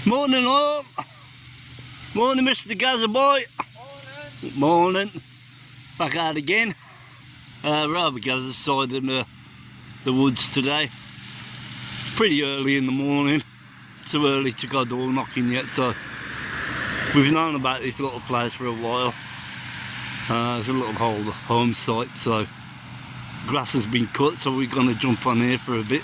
Morning all. Morning Mr. Gazza boy. Morning. Morning. Back out again. We're over Gazza's side in the woods today. It's pretty early in the morning. Too early to go door knocking yet, so we've known about this little place for a while. It's a little old home site, so grass has been cut, so we're going to jump on here for a bit.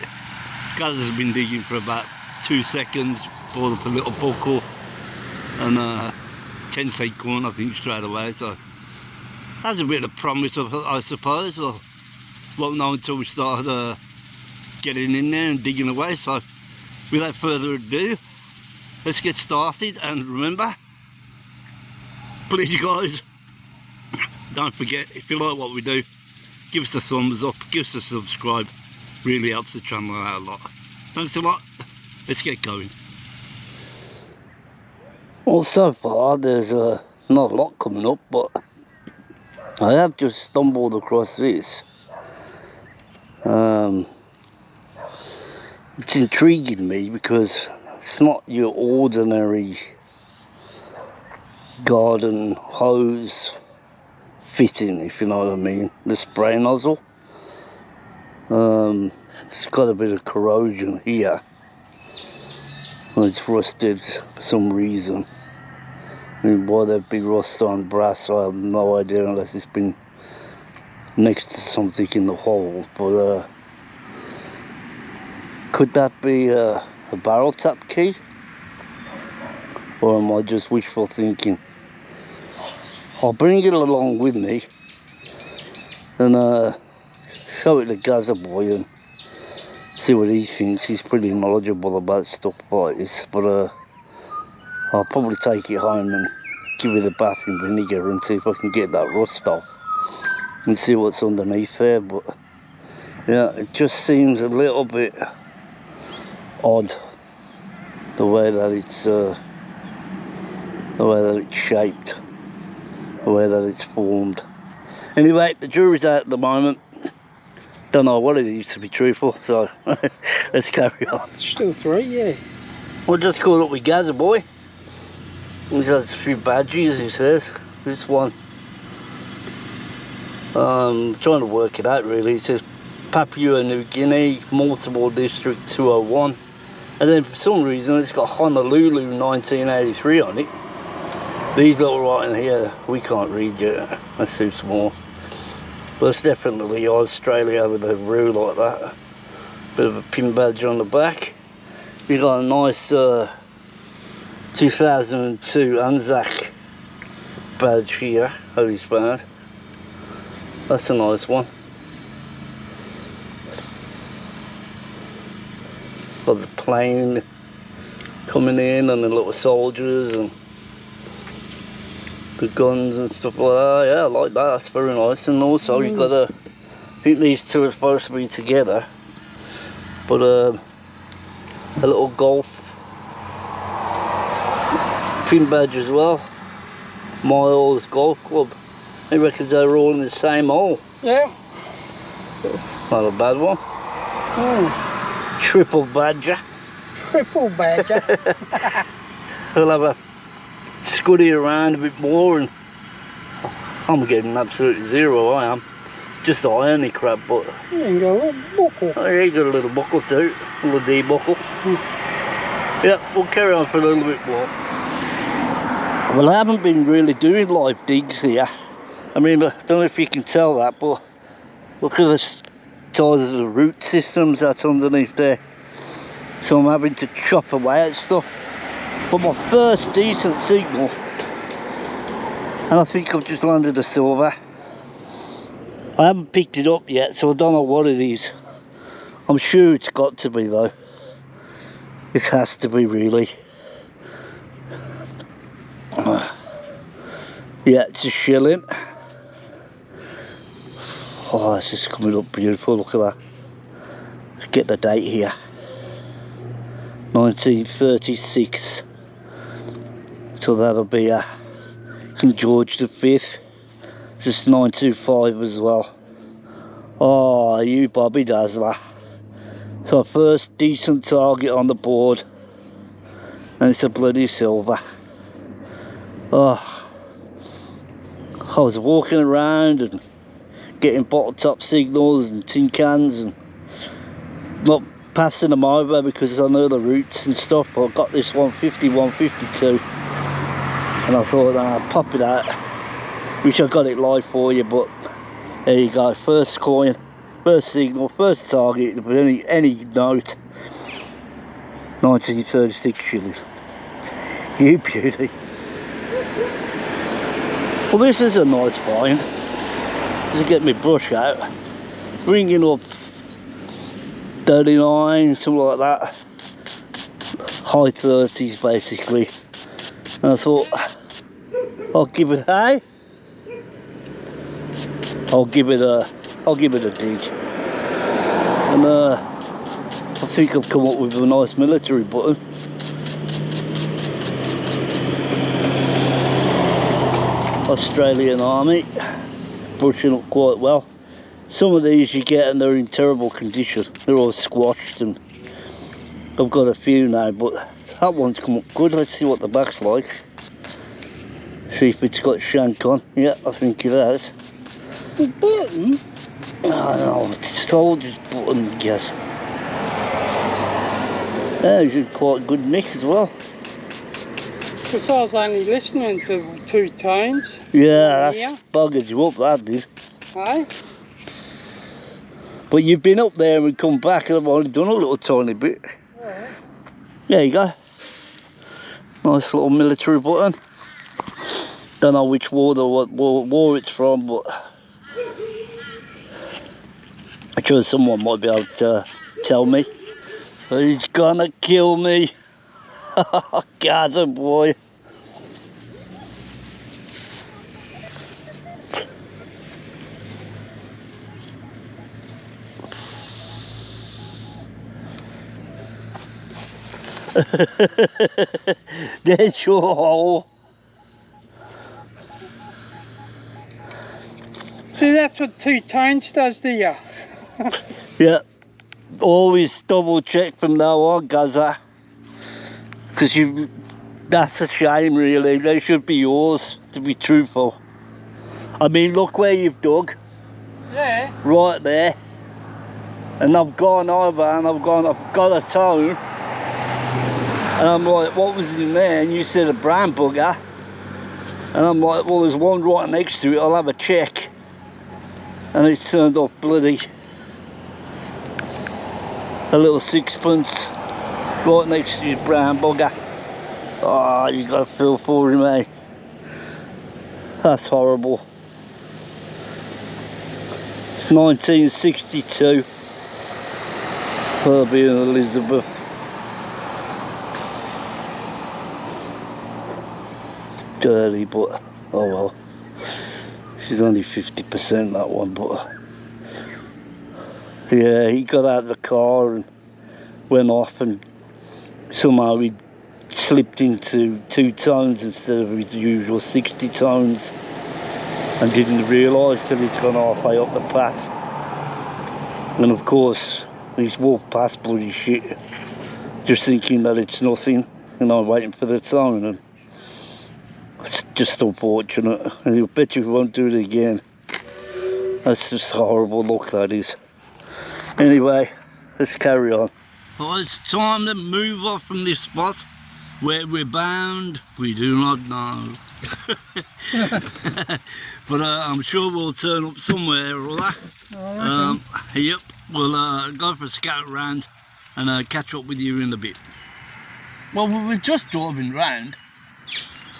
Gazza's been digging for about 2 seconds, pulled up a little buckle and 10 cent corn I think straight away, so that's a bit of promise of, I suppose. Well, won't know until we start getting in there and digging away, so without further ado, let's get started. And remember, please guys, don't forget, if you like what we do, give us a thumbs up, give us a subscribe, really helps the channel out a lot. Thanks a lot, let's get going. Well, so far there's not a lot coming up, but I have just stumbled across this. It's intriguing me because it's not your ordinary garden hose fitting, if you know what I mean, the spray nozzle. It's got a bit of corrosion here. It's rusted for some reason. I mean, why there'd be rust on brass, I have no idea, unless it's been next to something in the hole. But could that be a barrel tap key? Or am I just wishful thinking? I'll bring it along with me and show it to Gazza boy and see what he thinks. He's pretty knowledgeable about stuff like this, but I'll probably take it home and give it a bath in vinegar and see if I can get that rust off and see what's underneath there. But yeah, it just seems a little bit odd the way that it's shaped, the way that it's formed. Anyway, the jury's out at the moment. Don't know what it is, to be truthful, so let's carry on. Still 3, yeah. We'll just caught up with Gazza boy. He's had a few badges, he says. This one. Trying to work it out really. It says Papua New Guinea, Multiple District 201. And then for some reason it's got Honolulu 1983 on it. These little writing here, we can't read yet. That's too small. But it's definitely Australia with a roo like that. Bit of a pin badge on the back. We got a nice 2002 Anzac badge here, Holy Spade. That's a nice one. Got the plane coming in and the little soldiers and the guns and stuff like that. Yeah, I like that, that's very nice. And also you've got I think these two are supposed to be together, but a little golf pin badge as well. Miles Golf Club. I reckon they're all in the same hole. Yeah. Not a bad one. Triple badger. Triple badger. We'll have a scuddy around a bit more, and I'm getting absolutely zero, I am. Just the irony crap, but You ain't got a little buckle. oh, yeah, you got a little buckle too, a little D buckle. Yeah, we'll carry on for a little bit more. Well, I haven't been really doing live digs here. I mean, I don't know if you can tell that, but look at the size of the root systems that's underneath there. So I'm having to chop away at stuff. But my first decent signal, and I think I've just landed a silver. I haven't picked it up yet, so I don't know what it is. I'm sure it's got to be though. It has to be, really. Yeah, it's a shilling. Oh, it's just coming up beautiful, look at that. Let's get the date here. 1936. So that'll be King George V. Just 925 as well. Oh, you Bobby Dazzler. So first decent target on the board. And it's a bloody silver. Oh, I was walking around and getting bottle top signals and tin cans and not passing them over because I know the routes and stuff. But I got this 150, 152 and I thought, I'll pop it out. Wish I got it live for you, but there you go. First coin, first signal, first target with any note. 1936 shillings. You beauty. Well, this is a nice find. Just get my brush out. Ringing up 39, something like that. High 30s basically. And I thought, I'll give it a dig. And I think I've come up with a nice military button. Australian Army, brushing up quite well. Some of these you get and they're in terrible condition. They're all squashed, and I've got a few now, but that one's come up good. Let's see what the back's like. See if it's got shank on. Yeah, I think it has. The button? I know, it's a soldier's button, I guess. Yeah, he's in quite good nick as well. Because I was only listening to 2 tones. Yeah, that's buggered you up, that did. Aye? But you've been up there and come back and I've only done a little tiny bit. Yeah. There you go. Nice little military button. Don't know which war it's from, but I'm sure someone might be able to tell me. But he's gonna kill me. Gazza boy. There's your hole. See, that's what 2 tones does, do you? Yeah. Always double check from now on, Gazza. Because that's a shame really. They should be yours, to be truthful. I mean, look where you've dug. Yeah. Right there. And I've gone over and I've got a tone. And I'm like, what was in there? And you said a brown bugger. And I'm like, well, there's one right next to it, I'll have a check. And it turned up bloody a little sixpence right next to your brown bugger. Oh, you got to feel for him, eh? That's horrible. It's 1962. Herbie and Elizabeth. Dirty, but oh well. She's only 50% that one, but yeah, he got out of the car and went off, and somehow he slipped into 2 tones instead of his usual 60 tones and didn't realise till he'd gone halfway up the path. And of course he's walked past bloody shit just thinking that it's nothing, and I'm waiting for the tone, and it's just unfortunate, and I bet you won't do it again. That's just horrible luck, that is. Anyway, let's carry on. Well, it's time to move off from this spot. Where we're bound, we do not know. But I'm sure we'll turn up somewhere or other. Yep, we'll go for a scout round and catch up with you in a bit. Well, we were just driving round,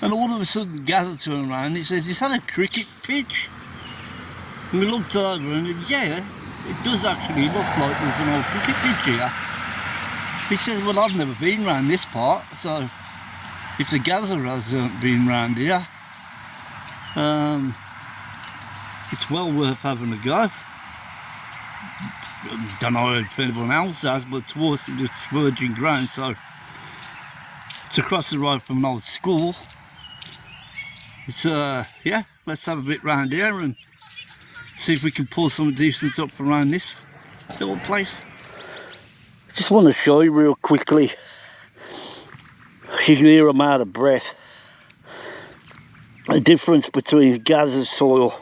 and all of a sudden Gazza turned around and he says, is that a cricket pitch? And we looked over and yeah, it does actually look like there's an old cricket pitch here. He says, well, I've never been round this part, so if the Gazza hasn't been round here, it's well worth having a go. Don't know if anyone else has, but towards this virgin ground, so it's across the road from an old school. It's yeah, let's have a bit round here and see if we can pull some decent up around this little place. Just want to show you real quickly. You can hear them out of breath. The difference between Gazza's soil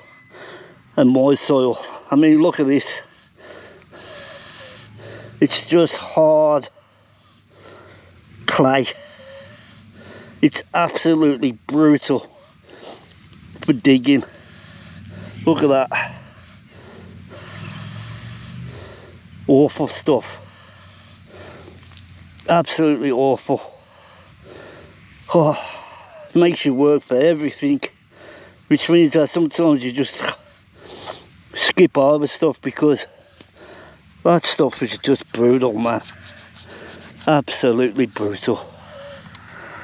and my soil. I mean, look at this. It's just hard clay. It's absolutely brutal for digging. Look at that. Awful stuff. Absolutely awful. Oh, makes you work for everything, which means that sometimes you just skip over stuff because that stuff is just brutal, man. Absolutely brutal.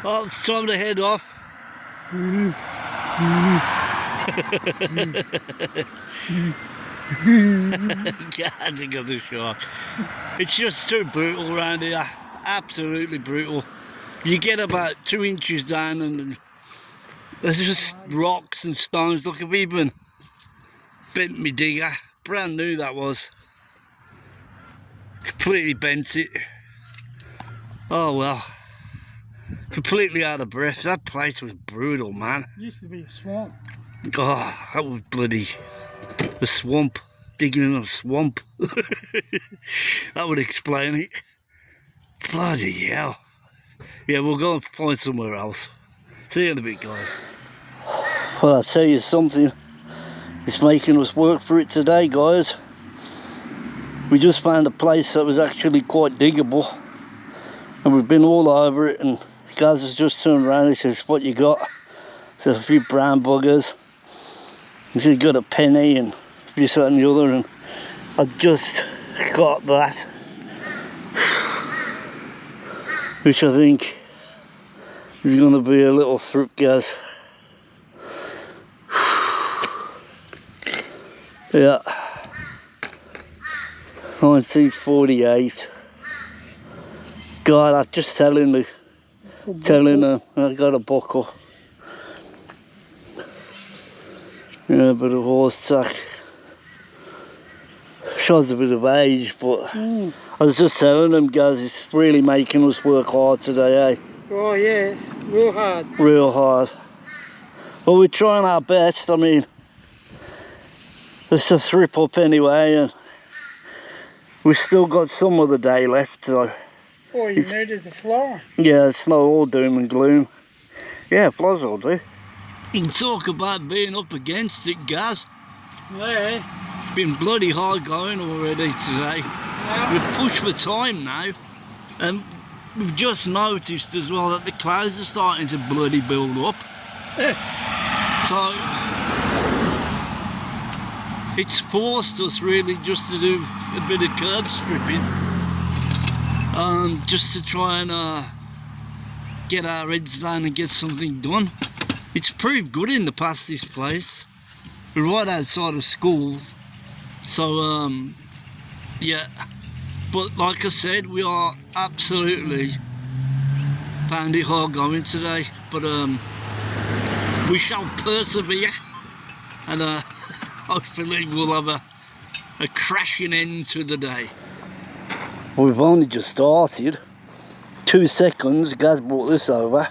Well, it's time to head off. God, I got the shark. It's just too brutal around here. Absolutely brutal. You get about 2 inches down and there's just rocks and stones. Look, I've even bent my digger. Brand new that was. Completely bent it. Oh well. Completely out of breath. That place was brutal, man. It used to be a swamp. Oh, that was bloody a swamp. Digging in a swamp. That would explain it. Bloody hell. Yeah, we'll go and find somewhere else. See you in a bit, guys. Well, I'll tell you something. It's making us work for it today, guys. We just found a place that was actually quite diggable. And we've been all over it, and Gaz has just turned around and he says, what you got? There's a few brown buggers. He said, got a penny and this, that and the other, and I just got that. Which I think is going to be a little through, Gaz. Yeah. 1948. God, I'm just telling her I got a buckle. Yeah, a bit of horse tack. Shows a bit of age, but I was just telling them, guys, it's really making us work hard today, eh? Oh yeah, real hard. Real hard. Well, we're trying our best. I mean, it's a thrip up anyway, and we've still got some of the day left, so. Oh, you know there's a fly. Yeah, it's not all doom and gloom. Yeah, flies will do. You can talk about being up against it, Gaz. Yeah. Been bloody hard going already today. Yeah. We've pushed for time now, and we've just noticed as well that the clouds are starting to bloody build up. So it's forced us really just to do a bit of curb stripping, just to try and get our heads down and get something done. It's proved good in the past, this place. We're right outside of school, so yeah. But like I said, we are absolutely found it hard going today, but we shall persevere, and hopefully we'll have a crashing end to the day. We've only just started. 2 seconds, Gaz brought this over.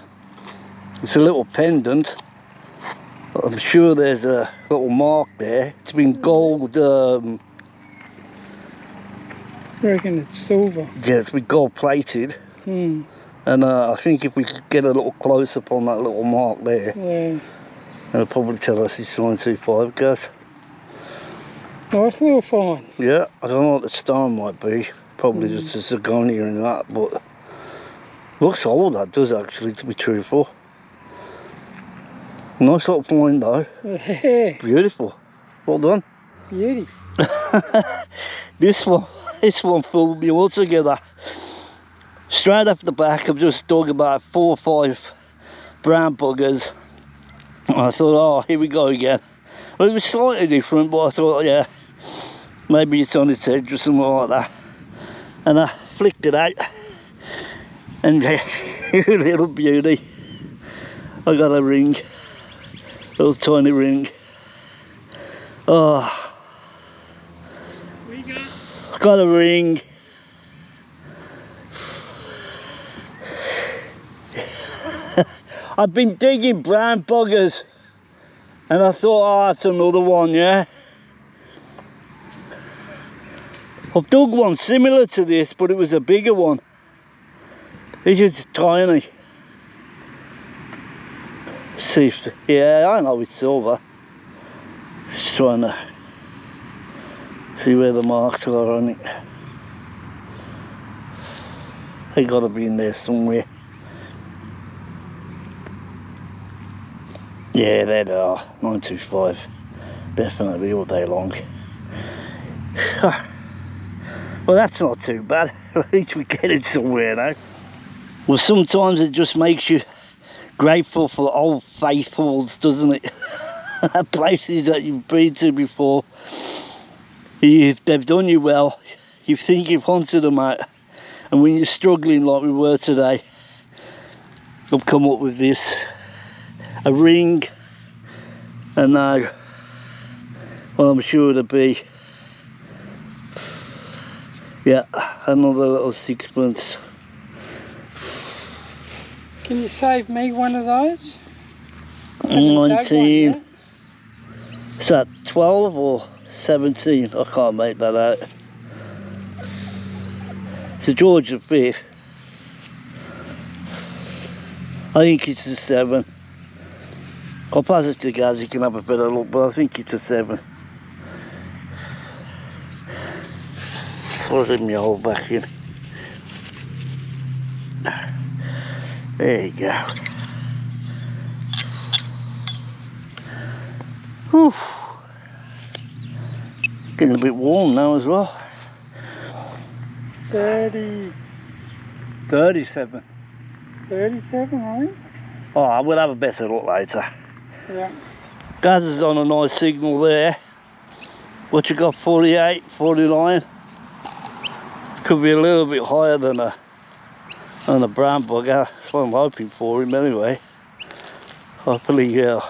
It's a little pendant. I'm sure there's a little mark there. It's been gold. I reckon it's silver. Yeah, it's been gold plated. And I think if we could get a little close up on that little mark there, Yeah. it'll probably tell us it's 925, Gaz. Nice little find. Yeah, I don't know what the stone might be. Probably just a zirconia and that, but looks old, that does actually, to be truthful. Nice little find though. Yeah. Beautiful. Well done. Beauty. This one fooled me altogether. Straight off the back, I've just dug about 4 or 5 brown buggers. And I thought, oh, here we go again. Well, it was slightly different, but I thought, yeah, maybe it's on its edge or something like that. And I flicked it out, and little beauty, I got a ring, little tiny ring. Oh, What you got? got a ring. I've been digging brown buggers and I thought, oh, that's another one, yeah. I've dug one similar to this, but it was a bigger one. This is tiny. See if, yeah, I know it's silver. Just trying to see where the marks are on it. They gotta be in there somewhere. Yeah, there they are. 925. Definitely all day long. Well, that's not too bad. At least we're getting somewhere now. Well, sometimes it just makes you grateful for old faithfuls, doesn't it? Places that you've been to before. They've done you well. You think you've hunted them out. And when you're struggling like we were today, I've come up with this. A ring. And now, well, I'm sure it'll be, yeah, another little sixpence. Can you save me one of those? 19. One, yeah? Is that 12 or 17? I can't make that out. It's a George V. I think it's a 7. I'll pass it to Gazza, you can have a better look, but I think it's a 7. Throw my hole back in. There you go. Whew. Getting a bit warm now as well. 37. 37, right? Oh, we'll have a better look later. Yeah. Gazza's on a nice signal there. What you got, 48, 49? Could be a little bit higher than a brown bugger. That's what I'm hoping for him anyway. Hopefully he'll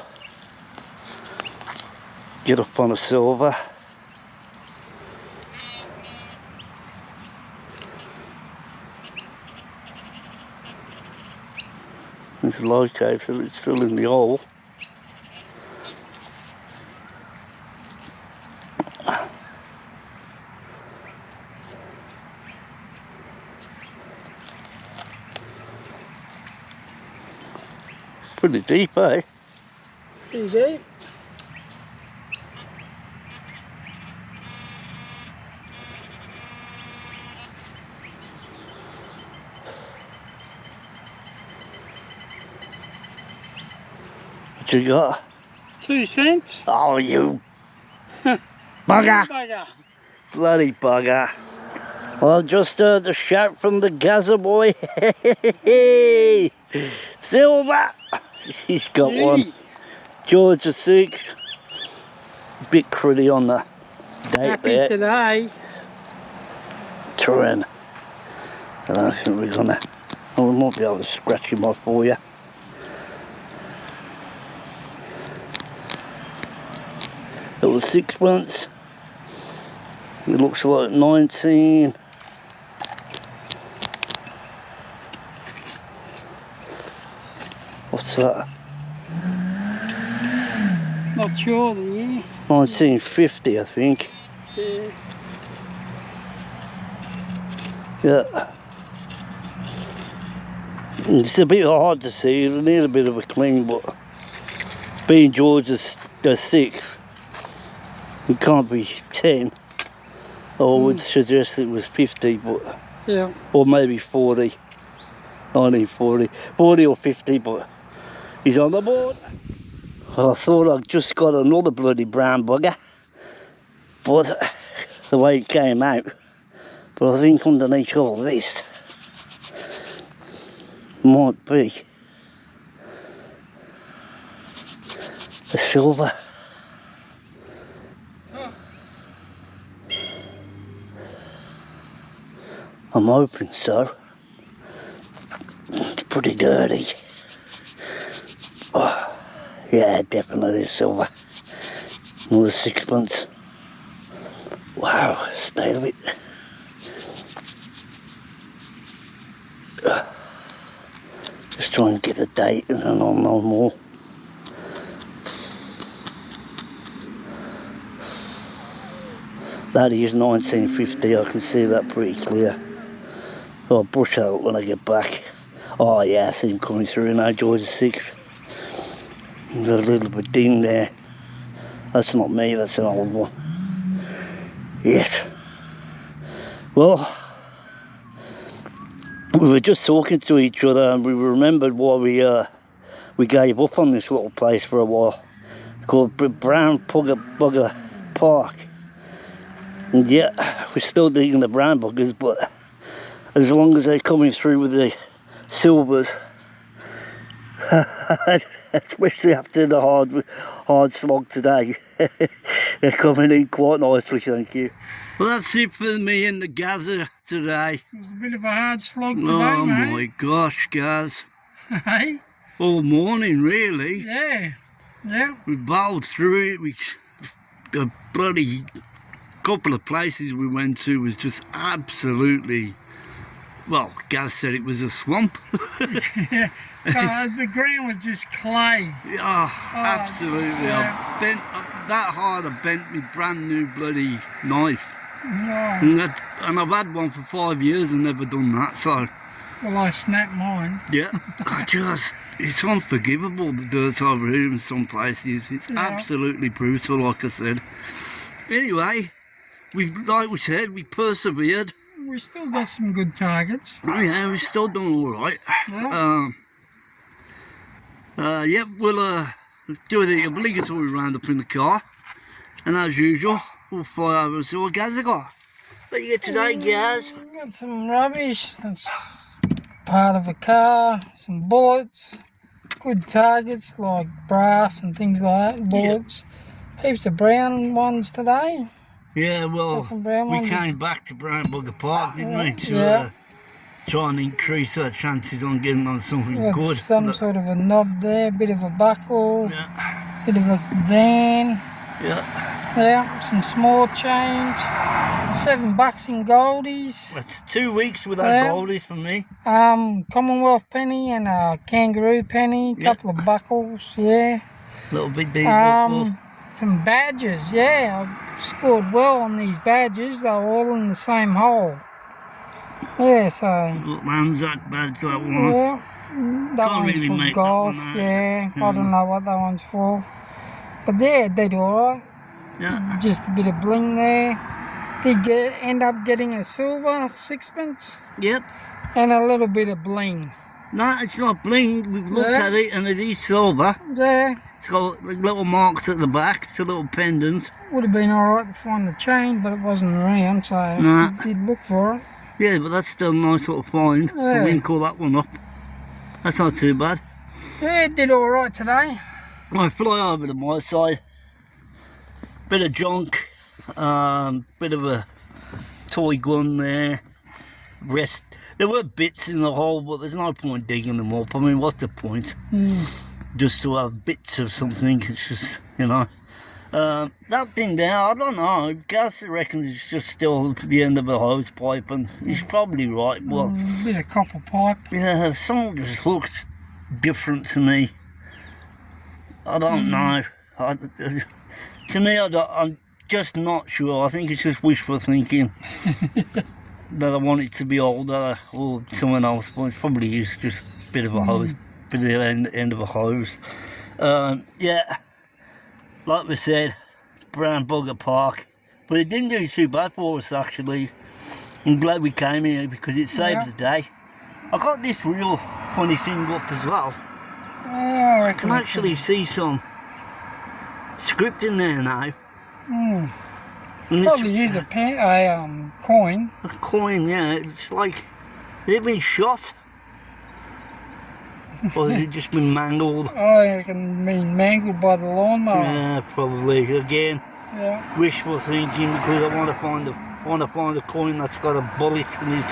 get up on a silver. It's located, it's still in the hole. Pretty deep, eh? Pretty deep. What you got? 2 cents. Oh, you bugger! Bugger. Bloody bugger. Well, I just heard the shout from the Gazza boy. Silver! He's got Beauty. one. George VI. Bit pretty on the date Happy there. today. Terrain. I don't think we're gonna. Oh, we might be able to scratch him off for you. It was 6 months. It looks like 19. What's that? Not sure the year. 1950, I think. Yeah. Yeah. It's a bit hard to see. It'll need a bit of a clean, but being George's the 6th, it can't be 10. I would suggest it was 50, but Yeah. or maybe 40. 1940, 40 or 50, but he's on the board. Well, I thought I'd just got another bloody brown bugger, but the way it came out. But I think underneath all this might be the silver. I'm hoping so. It's pretty dirty. Oh, yeah, definitely silver. Another 6 months. Wow, stayed a bit. Just try and get a date and then I'll know more. That is 1950, I can see that pretty clear. I'll brush that up when I get back. Oh yeah, I see him coming through now, George the 6th. There's a little bit ding there. That's not me, that's an old one. Yes. Well, we were just talking to each other and we remembered why we gave up on this little place for a while. Called Brown Bugger Park. And yeah, we're still digging the brown buggers, but as long as they're coming through with the silvers, especially after the hard slog today, they're coming in quite nicely, thank you. Well, that's it for me in the Gazza today. It was a bit of a hard slog today, oh mate. My gosh, Gaz. Hey? All morning, really. Yeah. Yeah. We bowled through it. The bloody couple of places we went to was just absolutely, well, Gaz said it was a swamp. Yeah. The ground was just clay. Oh, absolutely. Yeah. I bent that hard. I bent my brand new bloody knife. No. And I've had one for 5 years and never done that, so. Well, I snapped mine. Yeah, it's unforgivable, the dirt over here in some places. It's absolutely brutal, like I said. Anyway, like we said, we persevered. We still got some good targets. Yeah, we've still done all right. Yeah. We'll do the obligatory roundup in the car. And as usual, we'll fly over and see what Gaz has got. What you get today, Gaz? Got some rubbish. That's part of a car. Some bullets. Good targets like brass and things like that. Bullets. Heaps of brown ones today. Yeah, well, we came back to Brown Bugger Park, didn't we? To try and increase our chances on getting on something good. Some sort of a knob there, bit of a buckle, bit of a van. Yeah, some small change. $7 in goldies. That's 2 weeks without goldies for me. Commonwealth penny and a kangaroo penny, couple of buckles, Little bit deep. Some badges, I scored well on these badges. They were all in the same hole. Yeah, so. Anzac badge, that one. Yeah, that one's really for make golf. That one I don't know what that one's for. But yeah, they did alright. Yeah. Just a bit of bling there. Did end up getting a silver sixpence. Yep. And a little bit of bling. No, it's not bling. We've looked at it and it is silver. Yeah. It's got little marks at the back. It's a little pendant. Would have been alright to find the chain, but it wasn't around, so we did look for it. Yeah, but that's still a nice little find. Yeah. We can call that one up. That's not too bad. Yeah, it did alright today. I fly over to my side. Bit of junk. Bit of a toy gun there. Rest. There were bits in the hole, but there's no point digging them up. I mean, what's the point? Just to have bits of something. It's just, you know. That thing there, I don't know. Gaz reckons it's just still the end of a hose pipe, and he's probably right. Well, bit of copper pipe. Yeah, something just looks different to me. I don't know. To me, I'm just not sure. I think it's just wishful thinking that I want it to be older or someone else, but it probably is just a bit of a hose, bit of the end of a hose. Yeah, like we said, Brown Bugger Park, but it didn't do too bad for us actually. I'm glad we came here because it saved the day. I got this real funny thing up as well. I can actually see some script in there now. Probably is a coin. A coin, yeah. It's like, has it been shot? Or has it just been mangled? I reckon been mangled by the lawnmower. Yeah, probably. Again, yeah. Wishful thinking because I want to find a coin that's got a bullet in it.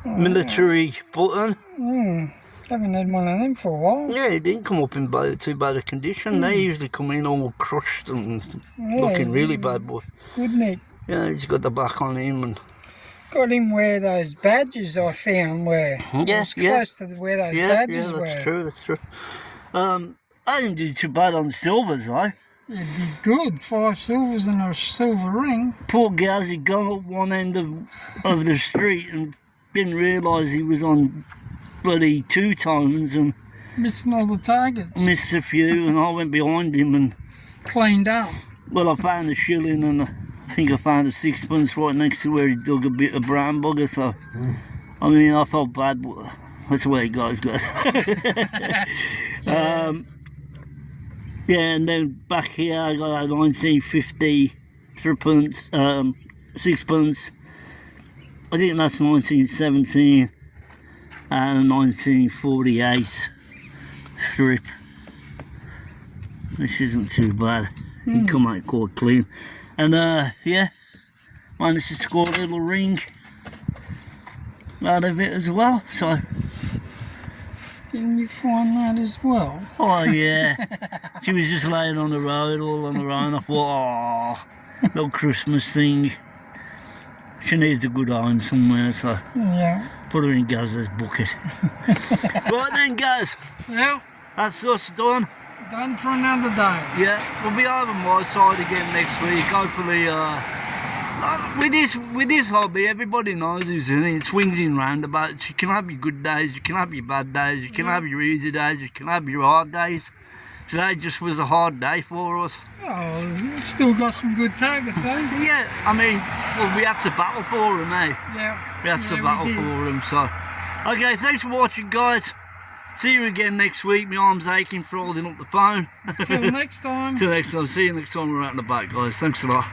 Military button. Haven't had one of them for a while. Yeah, it didn't come up in too bad a condition. They usually come in all crushed and looking really bad, boy. Good neck. Yeah, he's got the back on him and got him where those badges I found were. It was close to where those badges were. That's true. I didn't do too bad on the silvers though. You did good. 5 silvers and a silver ring. Poor Gazza gone up one end of the street and didn't realise he was on bloody 2 tones and Missing all the targets. missed a few, and I went behind him and, Cleaned up. well, I found a shilling and I think I found a 6pence right next to where he dug a bit of brown bugger, so I mean I felt bad, but that's the way it goes, guys. Yeah, and then back here I got a 1950 3pence, 6pence. I think that's 1917 and a 1948 strip, which isn't too bad. He come out quite clean. And yeah, managed to score a little ring out of it as well. So, Didn't you find that as well? oh yeah, she was just laying on the road all on her own. I thought, oh, little Christmas thing. She needs a good home somewhere, so Yeah. put her in Gazza's bucket. Right then, Gaz, Well, that's us done. done for another day. Yeah, we'll be over my side again next week. Hopefully, with this hobby, everybody knows who's in it. It swings in roundabouts. You can have your good days, you can have your bad days, you can have your easy days, you can have your hard days. Today just was a hard day for us. Oh, still got some good targets though. Yeah, I mean, well, we have to battle for them, eh? Yeah. We have to Yeah, battle we did. for them, so. Okay, thanks for watching, guys. See you again next week. My arm's aching for holding up the phone. Till next time. Till next time. See you next time we're out and about, guys. Thanks a lot.